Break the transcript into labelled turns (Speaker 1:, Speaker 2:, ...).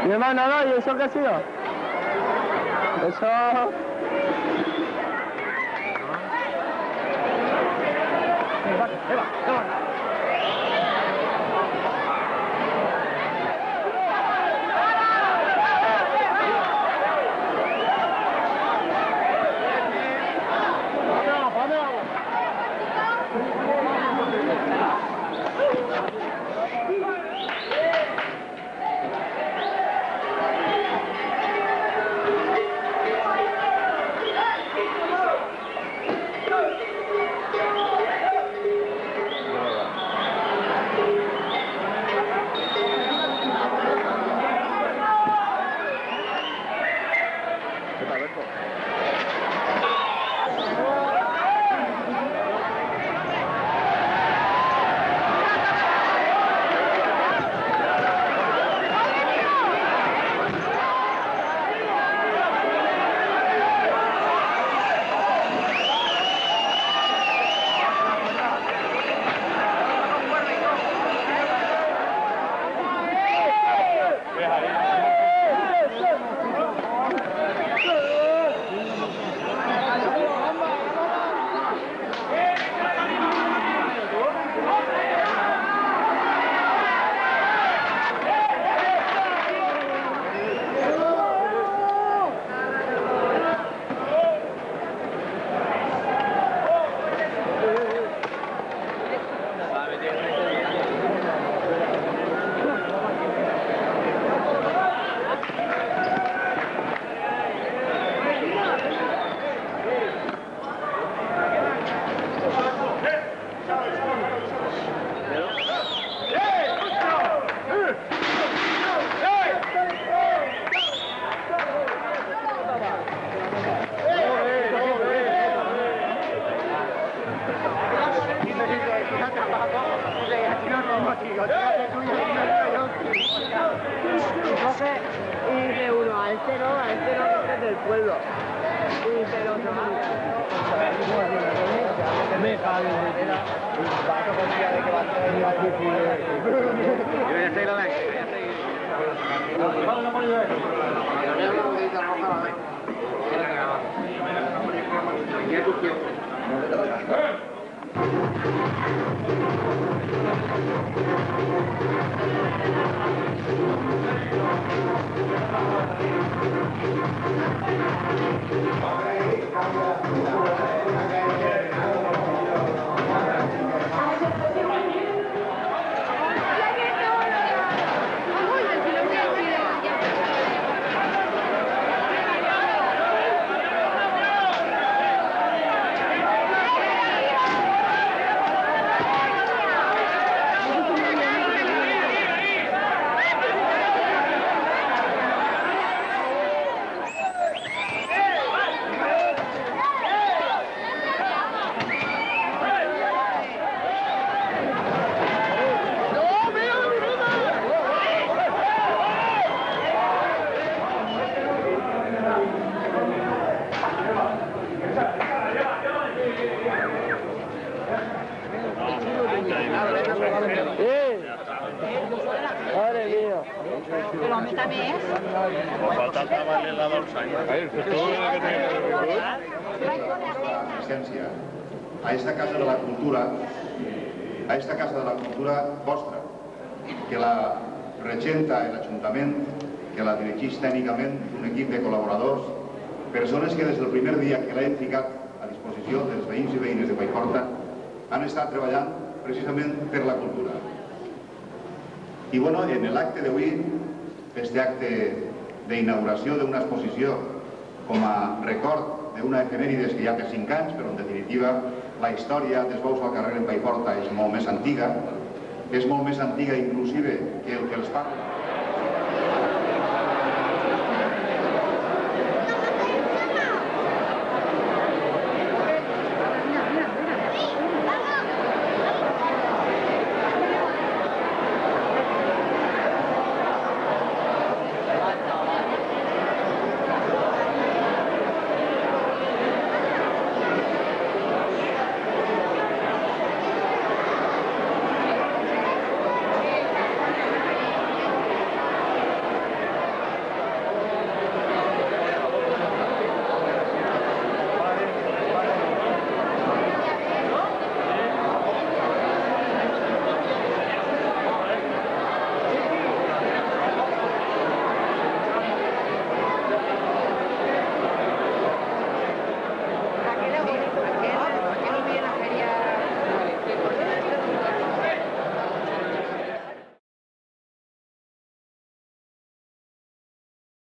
Speaker 1: Mi hermano, no, ¿y eso qué ha sido? Eso... Y de uno a este no es del pueblo. Y del otro Madre mía.
Speaker 2: Però a més a més...
Speaker 3: A esta casa de la cultura vostra, que la regenta l'Ajuntament, que la dirigeix tècnicament un equip de col·laboradors, persones que des del primer dia que l'hem ficat a disposició dels veïns i veïnes de Paiporta han estat treballant precisament per la cultura. I bueno, en l'acte d'avui, este acte d'inauguració d'una exposició com a record d'una efemèrides que ja té 5 anys, però en definitiva la història dels bous al carrer en Paiporta és molt més antiga inclusive que el que els parla.